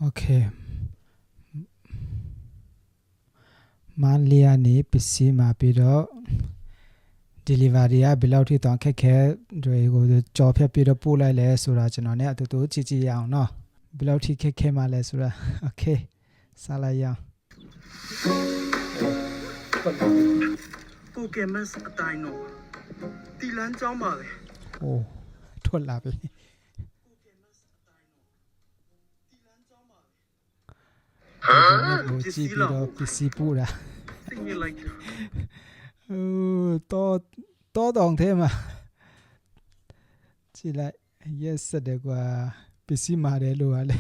Okay မန်လီယာနေပစ္စည်းမှာပြီးတော့ delivery ကဘယ်လောက်ထိတောင်ခက်ခဲတွေကိုကြော်ဖြတ်ပြီးတော့ပို့လိုက်လဲဆိုတာကျွန်တော်နဲ့အတူတူကြည့်ကြည့်ရအောင်နော်ဘယ်လောက်ထိခက်ခဲမှလဲဆိုတာ Okay စားလိုက်ရအောင် Pokemon အတိုင်းတော့တီလန်းကျောင်းပါလေ โอ้ထွက်လာပြီကြည့်ပြီးတော့ပစ္စည်းပို့တာ သိနေလိုက် တော့တောင်းထဲမှာကြည့်လိုက် yes တဲ့ကွာပစ္စည်းမာတယ်လို့ဟာလေ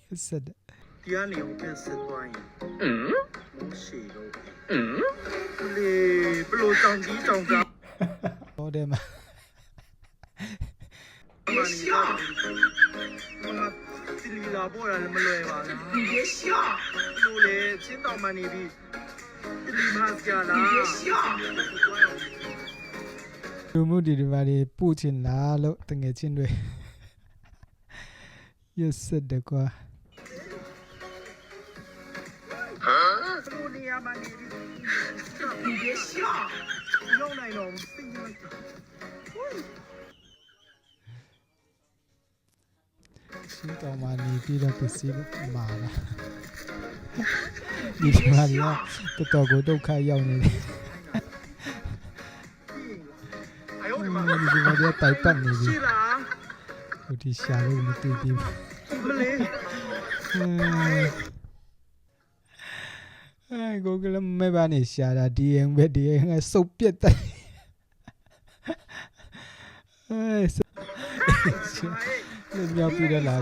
yes တဲ့ ဒီကနေဟိုကဆက်သွားရင်မရှိတော့လေဘလို့တောင်းကြီးတောင်းကြ တော့တယ်မှာ မနီလာစီလီလာပေါ်လာမလွယ်ပါလား别笑လို့လေချင်းတောင်မှနေပြီဒီမှာကြာလာ别笑လူမှုဒီမှာတွေပို့ချင်လားလို့တငယ်ချင်းတွေ yes တဲ့ကွာဘလို့နေရာမှနေပြီ别笑用နိုင်တော့သိနေလိုက်ရှင်းတော်မှာနေပြီးတော့ပစ္စည်းမာလာဒီမှာရတော်တော်ကိုဒုက္ခရောက်နေတယ်ဒီမှာရတိုက်ပတ်နေပြီ ရှိလား ဟိုဒီရှာလို့မတူဘူး မလေး ကိုကလည်းမဲပါနေရှာတာဒီရင်ပဲဒီရင်စုပ်ပြတ်တယ်လည်းမြောက်ပြီးတော့လာ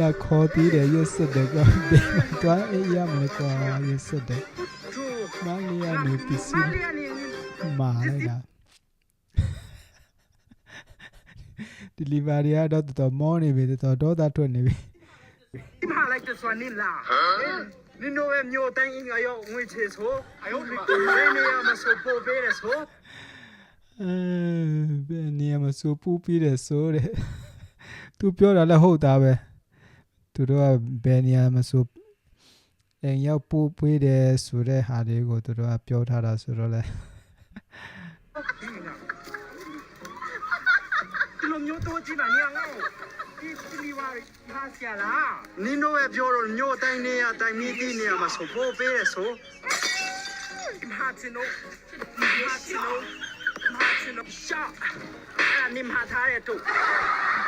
လာခေါ်ပြီးတယ်ရက်စတဲ့ကတွားအေးရမလဲကွာရက်စတဲ့မန်လီယာနေပစ္စည်းမာလိုက်တာ delivery တော့တော်မောနေပြီတော်တော့တာထွက်နေပြီ ဒီမှာလိုက်တဲ့စွာနေလားနင်တို့ရဲ့မျိုးတိုင်းအင်္ဂါရောက်ငွေချေဆိုအယုတ်ဒီနေရာမှာဆိုပို့ပေးရဆို ဘယ်နေရာမှာစူပူပြီးတယ်ဆိုတဲ့သူပြောတာလည်းဟုတ်တာပဲသူတို့ကဘယ်နေရာမှာစူအိမ်ရောက်ပူပေးတယ်ဆိုတဲ့ဟာတွေကိုသူတို့ကပြောထားတာဆိုတော့လေ ဒီလိုမျိုးတော့ကြည့်ပါနေအောင်ဒီလီဝါဟာဆရာလားနင်တို့ရဲ့ပြောတော့မျိုးတိုင်းနေရာတိုင်းမြည်ဒီနေရာမှာဆိုပို့ပေးရဆိုဟာချင်တော့ဟာချင်တော့ရှာနိမဟာထားရတော့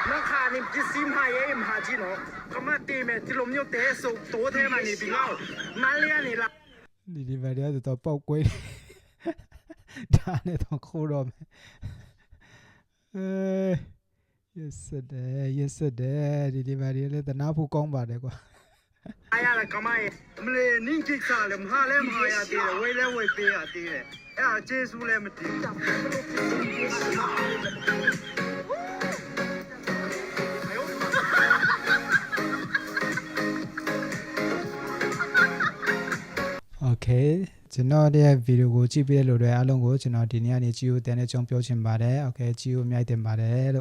နောက်ခါနိပစ္စည်းမရဲ့မဟာကြီးနော်ကမတေးမဲ့ဒီလိုမျိုးတဲဆိုတိုးထဲမှာနေပြီးတော့မလျာနေလား ဒီဗီဒီယိုတော့ပေါက်ကွဲဒါနဲ့တော့ခိုးတော့မယ်yes တဲ့ဒီဗီဒီယိုလည်းတနာဖို့ကောင်းပါတယ်ကွာ အားရလာကမိုင်းမလေးနင်းကိစ္စလည်းမဟာလည်းမဟာရသေးတယ်ဝေးလည်းဝေးပေးရသေးတယ်အဲ့ဒါကျေးဇူးလည်းမတည် Okay ကျွန်တော်ရဲ့ဗီဒီယိုကိုကြည့်ပေးတဲ့လူတွေအားလုံးကိုကျွန်တော်ဒီနေ့ကနေကြည့်ဦးတဲ့နဲ့ကြောင်းပြောချင်ပါတယ် Okay ကြည့်ဦးမြိုက်တင်ပါတယ်လို့